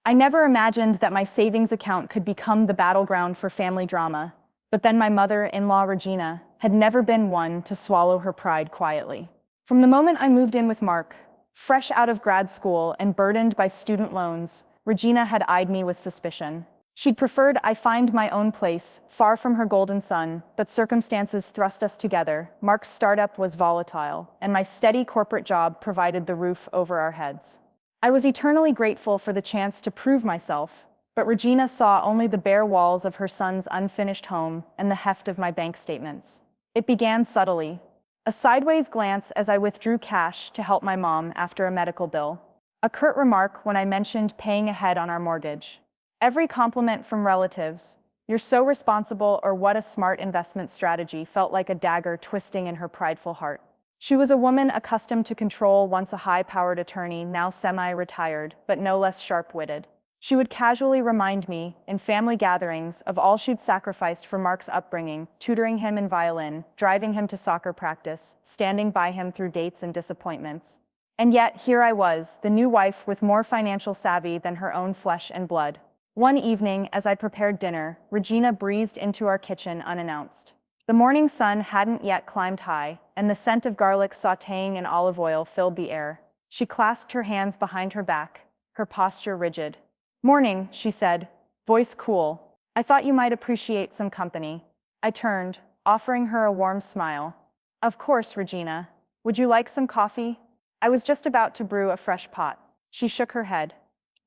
I never imagined that my savings account could become the battleground for family drama, but then my mother-in-law Regina had never been one to swallow her pride quietly. From the moment I moved in with Mark, fresh out of grad school and burdened by student loans, Regina had eyed me with suspicion. She'd preferred I find my own place, far from her golden sun, but circumstances thrust us together. Mark's startup was volatile, and my steady corporate job provided the roof over our heads. I was eternally grateful for the chance to prove myself, but Regina saw only the bare walls of her son's unfinished home and the heft of my bank statements. It began subtly. A sideways glance as I withdrew cash to help my mom after a medical bill. A curt remark when I mentioned paying ahead on our mortgage. Every compliment from relatives, "You're so responsible," or "What a smart investment strategy," felt like a dagger twisting in her prideful heart. She was a woman accustomed to control, once a high-powered attorney, now semi-retired, but no less sharp-witted. She would casually remind me, in family gatherings, of all she'd sacrificed for Mark's upbringing, tutoring him in violin, driving him to soccer practice, standing by him through dates and disappointments. And yet, here I was, the new wife with more financial savvy than her own flesh and blood. One evening, as I prepared dinner, Regina breezed into our kitchen unannounced. The morning sun hadn't yet climbed high, and the scent of garlic sautéing in olive oil filled the air. She clasped her hands behind her back, her posture rigid. "Morning," she said, voice cool. "I thought you might appreciate some company." I turned, offering her a warm smile. "Of course, Regina. Would you like some coffee?" I was just about to brew a fresh pot. She shook her head.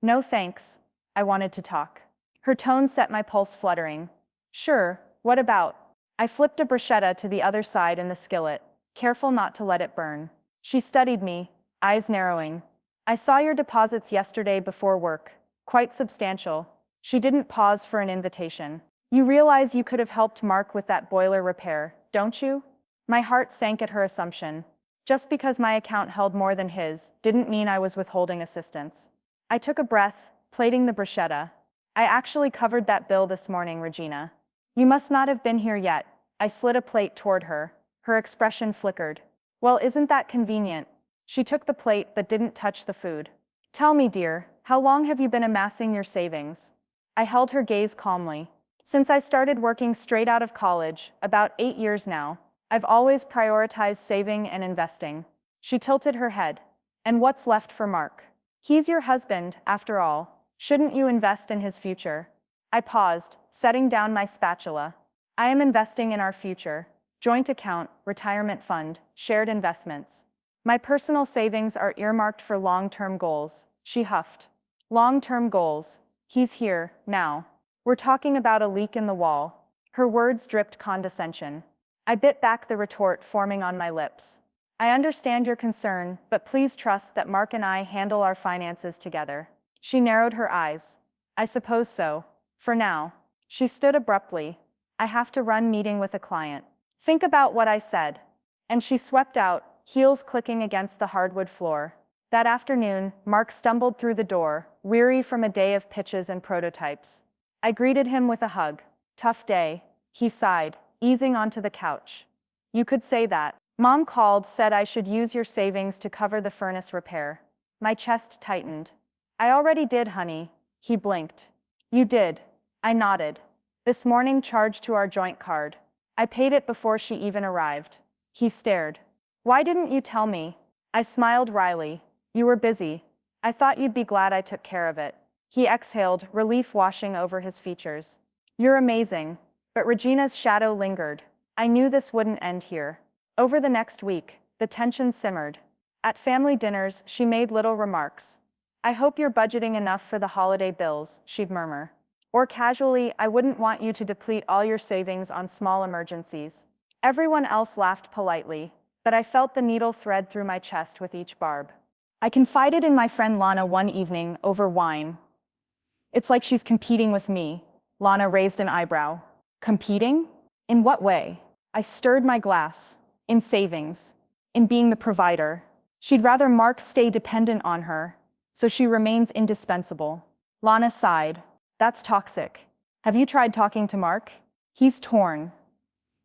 "No thanks. I wanted to talk." Her tone set my pulse fluttering. "Sure, what about?" I flipped a bruschetta to the other side in the skillet, careful not to let it burn. She studied me, eyes narrowing. "I saw your deposits yesterday before work. Quite substantial." She didn't pause for an invitation. "You realize you could have helped Mark with that boiler repair, don't you?" My heart sank at her assumption. Just because my account held more than his didn't mean I was withholding assistance. I took a breath, plating the bruschetta. "I actually covered that bill this morning, Regina." "You must not have been here yet." I slid a plate toward her. Her expression flickered. "Well, isn't that convenient?" She took the plate but didn't touch the food. "Tell me, dear, how long have you been amassing your savings?" I held her gaze calmly. "Since I started working straight out of college, about 8 years now. I've always prioritized saving and investing." She tilted her head. "And what's left for Mark? He's your husband, after all. Shouldn't you invest in his future?" I paused, setting down my spatula. "I am investing in our future. Joint account, retirement fund, shared investments. My personal savings are earmarked for long-term goals," she huffed. "Long-term goals. He's here, now. We're talking about a leak in the wall." Her words dripped condescension. I bit back the retort forming on my lips. "I understand your concern, but please trust that Mark and I handle our finances together." She narrowed her eyes. "I suppose so. For now." She stood abruptly. "I have to run meeting with a client." "Think about what I said." And she swept out, heels clicking against the hardwood floor. That afternoon, Mark stumbled through the door, weary from a day of pitches and prototypes. I greeted him with a hug. "Tough day," he sighed, easing onto the couch. "You could say that. Mom called, said I should use your savings to cover the furnace repair." My chest tightened. "I already did, honey." He blinked. "You did." I nodded. "This morning charged to our joint card. I paid it before she even arrived." He stared. "Why didn't you tell me?" I smiled wryly. "You were busy. I thought you'd be glad I took care of it." He exhaled, relief washing over his features. "You're amazing." But Regina's shadow lingered. I knew this wouldn't end here. Over the next week, the tension simmered. At family dinners, she made little remarks. "I hope you're budgeting enough for the holiday bills," she'd murmur. Or casually, "I wouldn't want you to deplete all your savings on small emergencies." Everyone else laughed politely, but I felt the needle thread through my chest with each barb. I confided in my friend Lana one evening over wine. "It's like she's competing with me." Lana raised an eyebrow. "Competing? In what way?" I stirred my glass. "In savings. In being the provider. She'd rather Mark stay dependent on her, so she remains indispensable." Lana sighed. "That's toxic. Have you tried talking to Mark?" "He's torn,"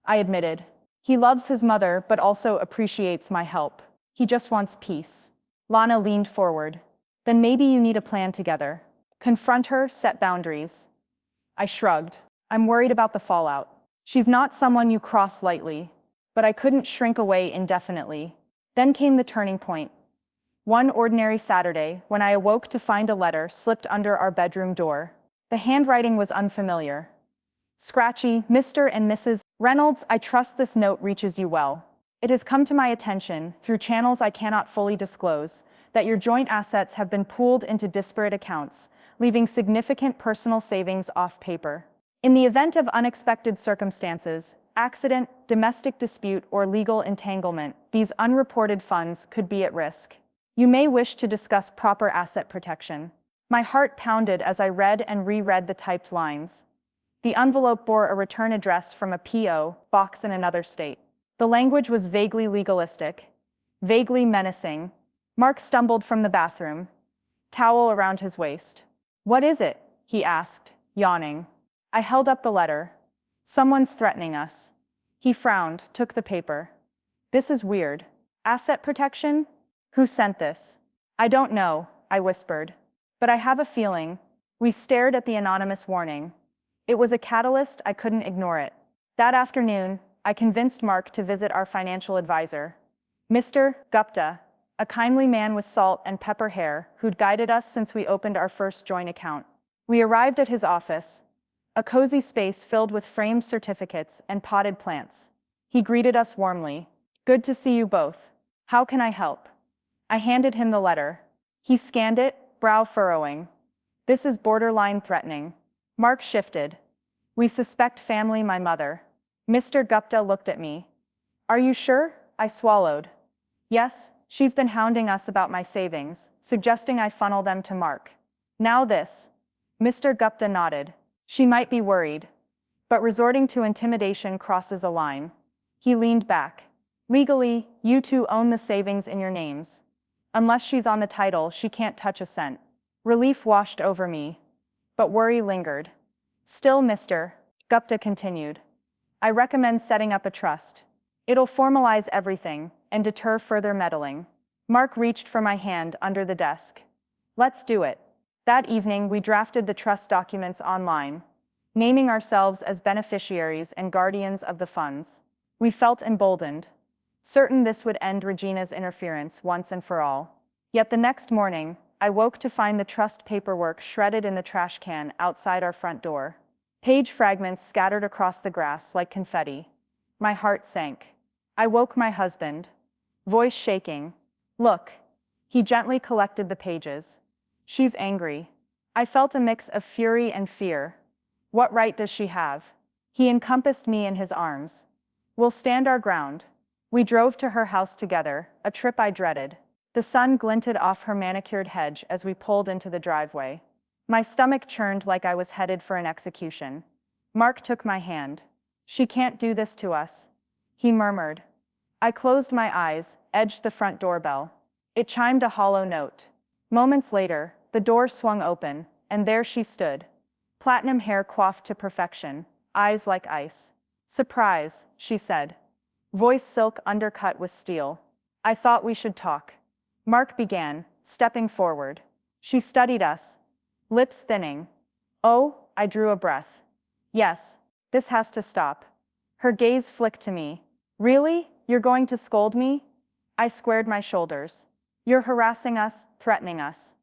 I admitted. "He loves his mother but also appreciates my help. He just wants peace." Lana leaned forward. "Then maybe you need a plan together." Confront her, set boundaries. I shrugged. I'm worried about the fallout. She's not someone you cross lightly, but I couldn't shrink away indefinitely. Then came the turning point. One ordinary Saturday, when I awoke to find a letter slipped under our bedroom door. The handwriting was unfamiliar. Scratchy, Mr. and Mrs. Reynolds, I trust this note reaches you well. It has come to my attention, through channels I cannot fully disclose, that your joint assets have been pooled into disparate accounts, leaving significant personal savings off paper. In the event of unexpected circumstances, accident, domestic dispute, or legal entanglement, these unreported funds could be at risk. You may wish to discuss proper asset protection. My heart pounded as I read and reread the typed lines. The envelope bore a return address from a P.O. box in another state. The language was vaguely legalistic, vaguely menacing. Mark stumbled from the bathroom, towel around his waist. "What is it?" he asked, yawning. I held up the letter. "Someone's threatening us." He frowned, took the paper. "This is weird. Asset protection? Who sent this?" "I don't know," I whispered. "But I have a feeling." We stared at the anonymous warning. It was a catalyst, I couldn't ignore it. That afternoon, I convinced Mark to visit our financial advisor, Mr. Gupta, a kindly man with salt and pepper hair who'd guided us since we opened our first joint account. We arrived at his office, a cozy space filled with framed certificates and potted plants. He greeted us warmly. "Good to see you both. How can I help?" I handed him the letter. He scanned it, brow furrowing. "This is borderline threatening." Mark shifted. "We suspect family, my mother." Mr. Gupta looked at me. "Are you sure?" I swallowed. "Yes, she's been hounding us about my savings, suggesting I funnel them to Mark. Now this." Mr. Gupta nodded. "She might be worried. But resorting to intimidation crosses a line." He leaned back. "Legally, you two own the savings in your names. Unless she's on the title, she can't touch a cent." Relief washed over me, but worry lingered. "Still, Mr. Gupta continued, I recommend setting up a trust. It'll formalize everything and deter further meddling." Mark reached for my hand under the desk. "Let's do it." That evening, we drafted the trust documents online, naming ourselves as beneficiaries and guardians of the funds. We felt emboldened, certain this would end Regina's interference once and for all. Yet the next morning, I woke to find the trust paperwork shredded in the trash can outside our front door. Page fragments scattered across the grass like confetti. My heart sank. I woke my husband, voice shaking. "Look." He gently collected the pages. "She's angry." I felt a mix of fury and fear. What right does she have? He encompassed me in his arms. "We'll stand our ground." We drove to her house together, a trip I dreaded. The sun glinted off her manicured hedge as we pulled into the driveway. My stomach churned like I was headed for an execution. Mark took my hand. "She can't do this to us," he murmured. I closed my eyes, edged the front doorbell. It chimed a hollow note. Moments later, the door swung open, and there she stood. Platinum hair coiffed to perfection, eyes like ice. "Surprise," she said. Voice silk undercut with steel. "I thought we should talk." Mark began, stepping forward. She studied us, lips thinning. "Oh," I drew a breath. "Yes, this has to stop." Her gaze flicked to me. "Really? You're going to scold me?" I squared my shoulders. "You're harassing us, threatening us.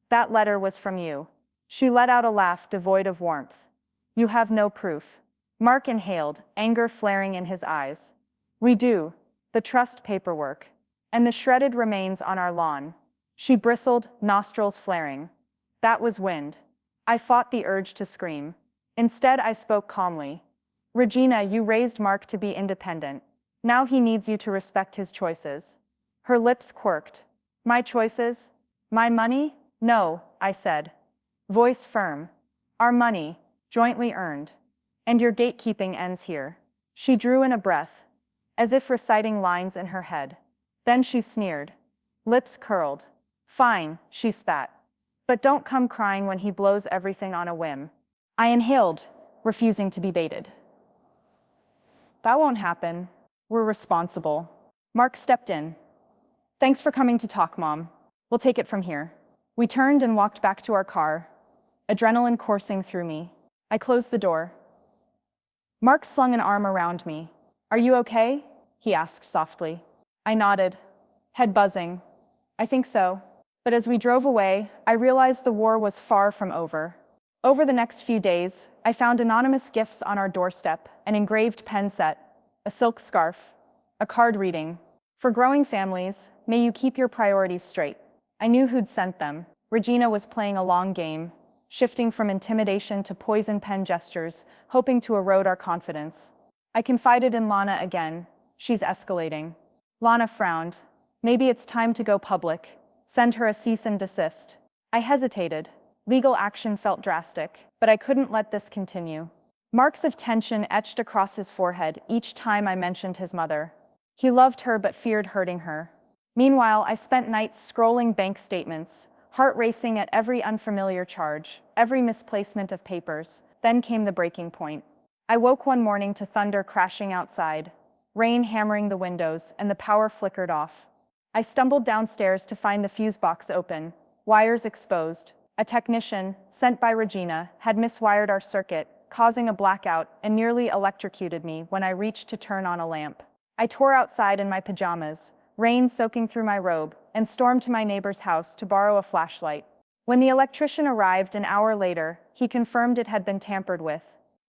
That letter was from you." She let out a laugh devoid of warmth. "You have no proof." Mark inhaled, anger flaring in his eyes. "We do. The trust paperwork. And the shredded remains on our lawn." She bristled, nostrils flaring. That was wind. I fought the urge to scream. Instead, I spoke calmly. "Regina, you raised Mark to be independent. Now he needs you to respect his choices." Her lips quirked. "My choices? My money? No," I said. Voice firm. "Our money, jointly earned. And your gatekeeping ends here." She drew in a breath, as if reciting lines in her head. Then she sneered. Lips curled. "Fine," she spat. "But don't come crying when he blows everything on a whim." I inhaled, refusing to be baited. "That won't happen. We're responsible." Mark stepped in. "Thanks for coming to talk, Mom. We'll take it from here." We turned and walked back to our car, adrenaline coursing through me. I closed the door. Mark slung an arm around me. "Are you okay?" he asked softly. I nodded, head buzzing. "I think so." But as we drove away, I realized the war was far from over. Over the next few days, I found anonymous gifts on our doorstep, an engraved pen set, a silk scarf, a card reading, "For growing families, may you keep your priorities straight." I knew who'd sent them. Regina was playing a long game, shifting from intimidation to poison pen gestures, hoping to erode our confidence. I confided in Lana again. "She's escalating." Lana frowned. "Maybe it's time to go public. Send her a cease and desist." I hesitated. Legal action felt drastic, but I couldn't let this continue. Marks of tension etched across his forehead each time I mentioned his mother. He loved her but feared hurting her. Meanwhile, I spent nights scrolling bank statements, heart racing at every unfamiliar charge, every misplacement of papers. Then came the breaking point. I woke one morning to thunder crashing outside, rain hammering the windows, and the power flickered off. I stumbled downstairs to find the fuse box open, wires exposed. A technician, sent by Regina, had miswired our circuit, causing a blackout, and nearly electrocuted me when I reached to turn on a lamp. I tore outside in my pajamas, rain soaking through my robe, and stormed to my neighbor's house to borrow a flashlight. When the electrician arrived an hour later, he confirmed it had been tampered with.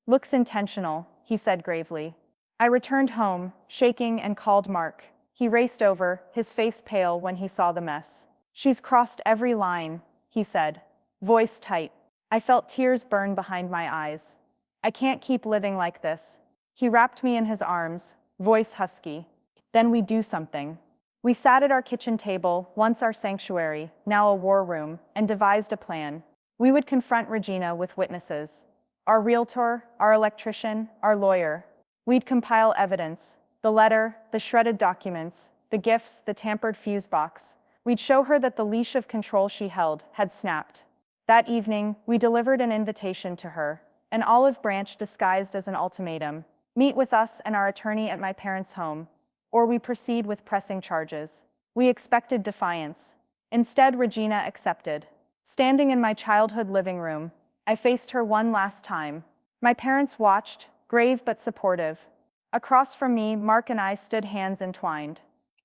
"Looks intentional," he said gravely. I returned home, shaking, and called Mark. He raced over, his face pale when he saw the mess. "She's crossed every line," he said, voice tight. I felt tears burn behind my eyes. "I can't keep living like this." He wrapped me in his arms, voice husky. "Then we do something." We sat at our kitchen table, once our sanctuary, now a war room, and devised a plan. We would confront Regina with witnesses. Our realtor, our electrician, our lawyer. We'd compile evidence, the letter, the shredded documents, the gifts, the tampered fuse box. We'd show her that the leash of control she held had snapped. That evening, we delivered an invitation to her, an olive branch disguised as an ultimatum. "Meet with us and our attorney at my parents' home, or we proceed with pressing charges." We expected defiance. Instead, Regina accepted. Standing in my childhood living room, I faced her one last time. My parents watched, grave but supportive. Across from me, Mark and I stood hands entwined.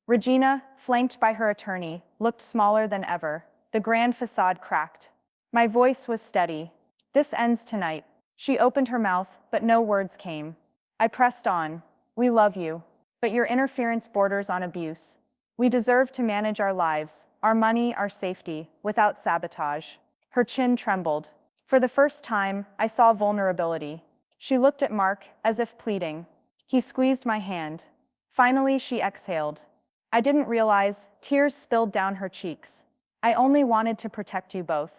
Regina, flanked by her attorney, looked smaller than ever. The grand facade cracked. My voice was steady. "This ends tonight." She opened her mouth, but no words came. I pressed on. "We love you. But your interference borders on abuse. We deserve to manage our lives, our money, our safety, without sabotage." Her chin trembled. For the first time, I saw vulnerability. She looked at Mark, as if pleading. He squeezed my hand. Finally, she exhaled. I didn't realize, tears spilled down her cheeks. "I only wanted to protect you both."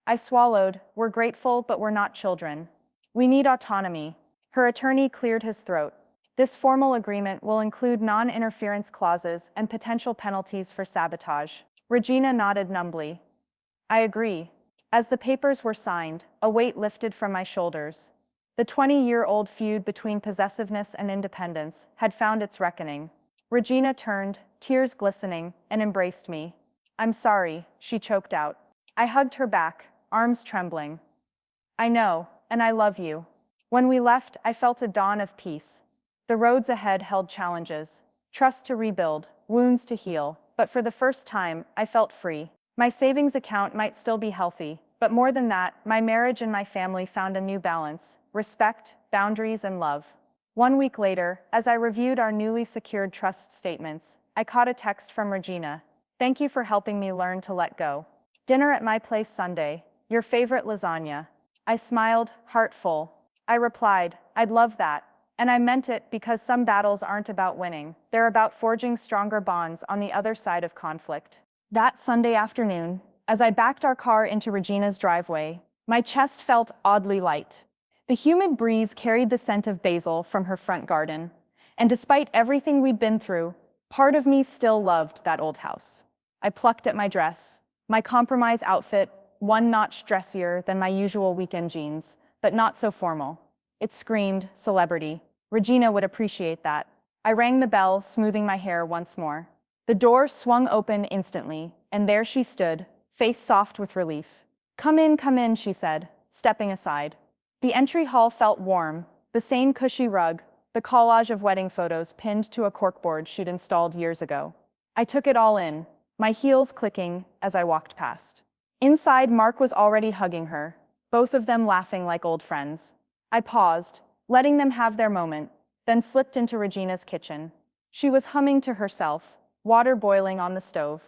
I swallowed. "We're grateful, but we're not children. We need autonomy." Her attorney cleared his throat. "This formal agreement will include non-interference clauses and potential penalties for sabotage." Regina nodded numbly. "I agree." As the papers were signed, a weight lifted from my shoulders. The 20-year-old feud between possessiveness and independence had found its reckoning. Regina turned, tears glistening, and embraced me. "I'm sorry," she choked out. I hugged her back, arms trembling. "I know, and I love you." When we left, I felt a dawn of peace. The roads ahead held challenges, trust to rebuild, wounds to heal, but for the first time, I felt free. My savings account might still be healthy, but more than that, my marriage and my family found a new balance: respect, boundaries, and love. 1 week later, as I reviewed our newly secured trust statements, I caught a text from Regina. "Thank you for helping me learn to let go. Dinner at my place Sunday, your favorite lasagna." I smiled, heart full. I replied, "I'd love that." And I meant it, because some battles aren't about winning. They're about forging stronger bonds on the other side of conflict. That Sunday afternoon, as I backed our car into Regina's driveway, my chest felt oddly light. The humid breeze carried the scent of basil from her front garden. And despite everything we'd been through, part of me still loved that old house. I plucked at my dress. My compromise outfit, one notch dressier than my usual weekend jeans, but not so formal. It screamed celebrity. Regina would appreciate that. I rang the bell, smoothing my hair once more. The door swung open instantly, and there she stood, face soft with relief. Come in," she said, stepping aside. The entry hall felt warm, the same cushy rug, the collage of wedding photos pinned to a corkboard she'd installed years ago. I took it all in, my heels clicking as I walked past. Inside, Mark was already hugging her, both of them laughing like old friends. I paused, letting them have their moment, then slipped into Regina's kitchen. She was humming to herself, water boiling on the stove.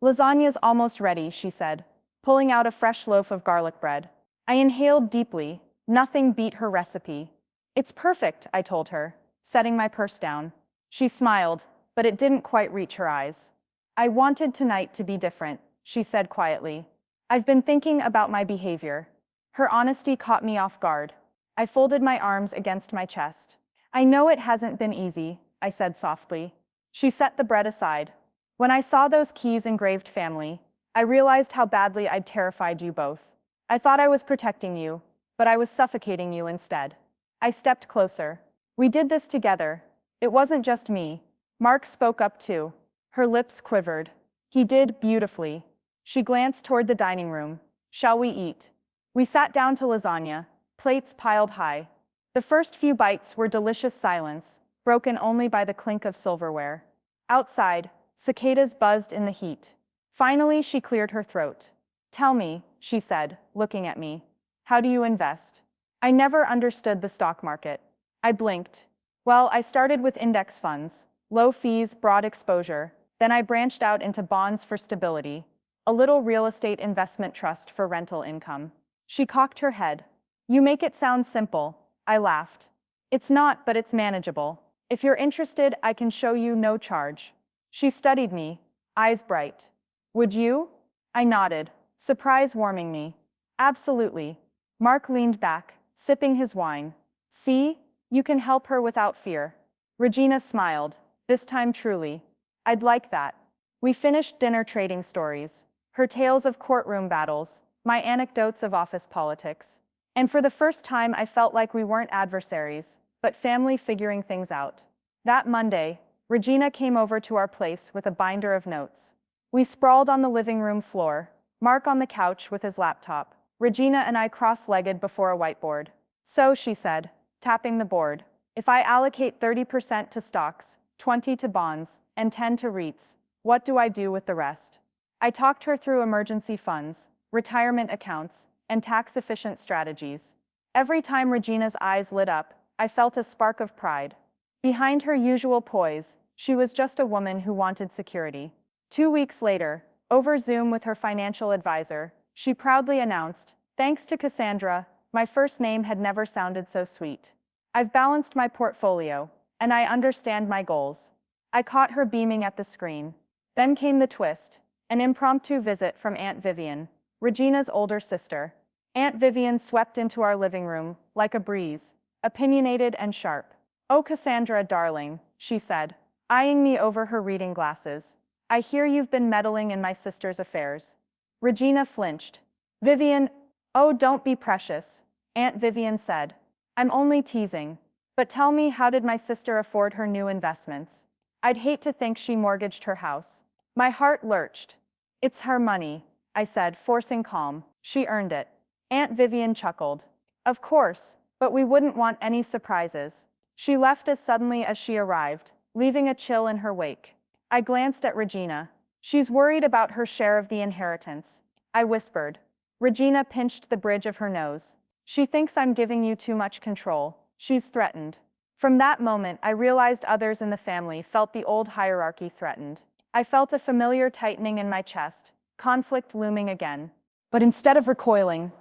"Lasagna's almost ready," she said, pulling out a fresh loaf of garlic bread. I inhaled deeply. Nothing beat her recipe. "It's perfect," I told her, setting my purse down. She smiled, but it didn't quite reach her eyes. "I wanted tonight to be different," she said quietly. "I've been thinking about my behavior." Her honesty caught me off guard. I folded my arms against my chest. "I know it hasn't been easy," I said softly. She set the bread aside. "When I saw those keys engraved family, I realized how badly I'd terrified you both. I thought I was protecting you, but I was suffocating you instead." I stepped closer. "We did this together. It wasn't just me." Mark spoke up too. Her lips quivered. "He did beautifully." She glanced toward the dining room. "Shall we eat?" We sat down to lasagna, plates piled high. The first few bites were delicious silence, broken only by the clink of silverware. Outside, cicadas buzzed in the heat. Finally, she cleared her throat. "Tell me," she said, looking at me. "How do you invest?" I never understood the stock market. I blinked. "Well, I started with index funds, low fees, broad exposure. Then I branched out into bonds for stability, a little real estate investment trust for rental income." She cocked her head. "You make it sound simple." I laughed. "It's not, but it's manageable. If you're interested, I can show you, no charge." She studied me, eyes bright. "Would you?" I nodded, surprise warming me. "Absolutely." Mark leaned back, sipping his wine. "See? You can help her without fear." Regina smiled, this time truly. "I'd like that." We finished dinner trading stories, her tales of courtroom battles, my anecdotes of office politics. And for the first time, I felt like we weren't adversaries, but family figuring things out. That Monday, Regina came over to our place with a binder of notes. We sprawled on the living room floor, Mark on the couch with his laptop, Regina and I cross-legged before a whiteboard. "So," she said, tapping the board, "if I allocate 30% to stocks, 20 to bonds, and 10 to REITs, what do I do with the rest?" I talked her through emergency funds, retirement accounts, and tax-efficient strategies. Every time Regina's eyes lit up, I felt a spark of pride. Behind her usual poise, she was just a woman who wanted security. 2 weeks later, over Zoom with her financial advisor, she proudly announced, "Thanks to Cassandra, my first name had never sounded so sweet. I've balanced my portfolio, and I understand my goals." I caught her beaming at the screen. Then came the twist, an impromptu visit from Aunt Vivian, Regina's older sister. Aunt Vivian swept into our living room, like a breeze, opinionated and sharp. "Oh, Cassandra, darling," she said, eyeing me over her reading glasses. "I hear you've been meddling in my sister's affairs." Regina flinched. "Vivian, oh, don't be precious," Aunt Vivian said. "I'm only teasing. But tell me, how did my sister afford her new investments? I'd hate to think she mortgaged her house." My heart lurched. "It's her money," I said, forcing calm. "She earned it." Aunt Vivian chuckled. "Of course, but we wouldn't want any surprises." She left as suddenly as she arrived, leaving a chill in her wake. I glanced at Regina. "She's worried about her share of the inheritance," I whispered. Regina pinched the bridge of her nose. "She thinks I'm giving you too much control. She's threatened." From that moment, I realized others in the family felt the old hierarchy threatened. I felt a familiar tightening in my chest, conflict looming again. But instead of recoiling,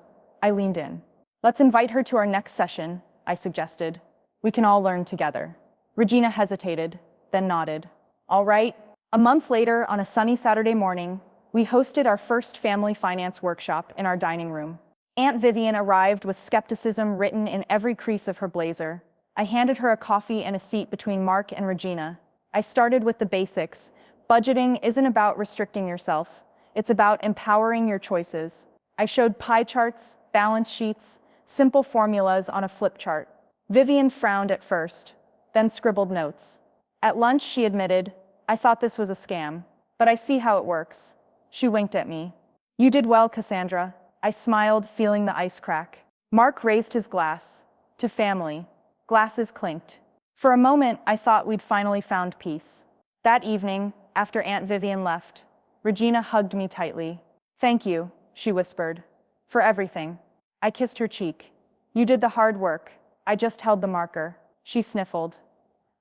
I leaned in. "Let's invite her to our next session," I suggested. "We can all learn together." Regina hesitated, then nodded. "All right." A month later, on a sunny Saturday morning, we hosted our first family finance workshop in our dining room. Aunt Vivian arrived with skepticism written in every crease of her blazer. I handed her a coffee and a seat between Mark and Regina. I started with the basics. Budgeting isn't about restricting yourself. It's about empowering your choices. I showed pie charts, balance sheets, simple formulas on a flip chart. Vivian frowned at first, then scribbled notes. At lunch, she admitted, "I thought this was a scam, but I see how it works." She winked at me. "You did well, Cassandra." I smiled, feeling the ice crack. Mark raised his glass. To family. Glasses clinked. For a moment, I thought we'd finally found peace. That evening, after Aunt Vivian left, Regina hugged me tightly. "Thank you," she whispered, "for everything." I kissed her cheek. "You did the hard work. I just held the marker." She sniffled.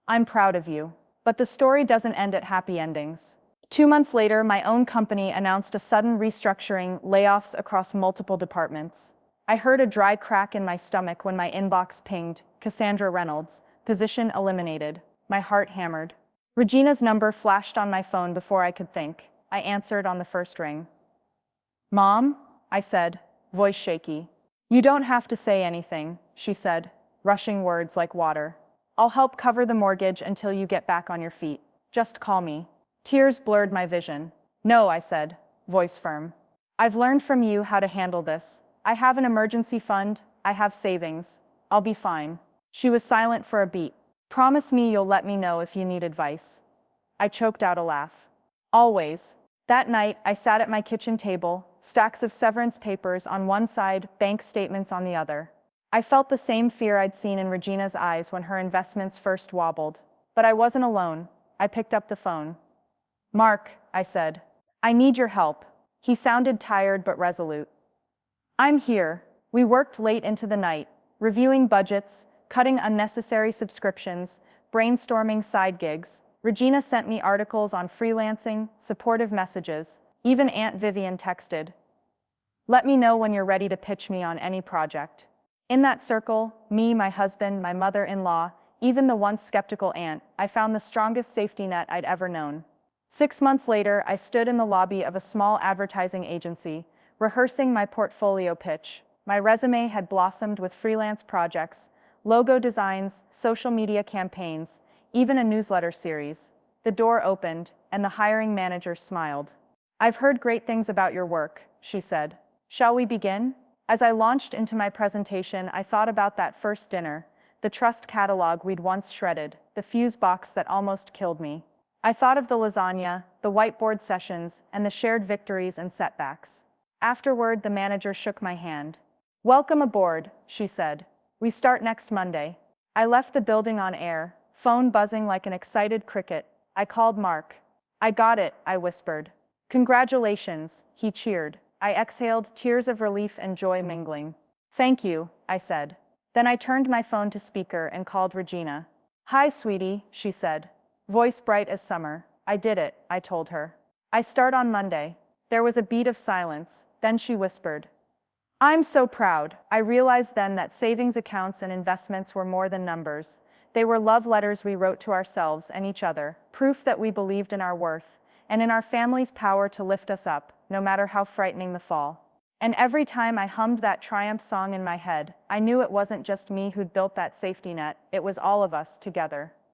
"I'm proud of you." But the story doesn't end at happy endings. 2 months later, my own company announced a sudden restructuring, layoffs across multiple departments. I heard a dry crack in my stomach when my inbox pinged, "Cassandra Reynolds, position eliminated." My heart hammered. Regina's number flashed on my phone before I could think. I answered on the first ring. "Mom?" I said, voice shaky. "You don't have to say anything," she said, rushing words like water. "I'll help cover the mortgage until you get back on your feet. Just call me." Tears blurred my vision. "No," I said, voice firm. "I've learned from you how to handle this. I have an emergency fund, I have savings. I'll be fine." She was silent for a beat. "Promise me you'll let me know if you need advice." I choked out a laugh. "Always." That night, I sat at my kitchen table, stacks of severance papers on one side, bank statements on the other. I felt the same fear I'd seen in Regina's eyes when her investments first wobbled. But I wasn't alone. I picked up the phone. "Mark," I said, "I need your help." He sounded tired but resolute. "I'm here." We worked late into the night, reviewing budgets, cutting unnecessary subscriptions, brainstorming side gigs. Regina sent me articles on freelancing, supportive messages. Even Aunt Vivian texted. "Let me know when you're ready to pitch me on any project." In that circle, me, my husband, my mother-in-law, even the once skeptical aunt, I found the strongest safety net I'd ever known. 6 months later, I stood in the lobby of a small advertising agency, rehearsing my portfolio pitch. My resume had blossomed with freelance projects, logo designs, social media campaigns, even a newsletter series. The door opened, and the hiring manager smiled. "I've heard great things about your work," she said. "Shall we begin?" As I launched into my presentation, I thought about that first dinner, the trust catalog we'd once shredded, the fuse box that almost killed me. I thought of the lasagna, the whiteboard sessions, and the shared victories and setbacks. Afterward, the manager shook my hand. "Welcome aboard," she said. "We start next Monday." I left the building on air, phone buzzing like an excited cricket. I called Mark. "I got it," I whispered. "Congratulations," he cheered. I exhaled, tears of relief and joy mingling. "Thank you," I said. Then I turned my phone to speaker and called Regina. "Hi, sweetie," she said, voice bright as summer. "I did it," I told her. "I start on Monday." There was a beat of silence, then she whispered, "I'm so proud." I realized then that savings accounts and investments were more than numbers. They were love letters we wrote to ourselves and each other, proof that we believed in our worth, and in our family's power to lift us up, no matter how frightening the fall. And every time I hummed that triumph song in my head, I knew it wasn't just me who'd built that safety net, it was all of us together.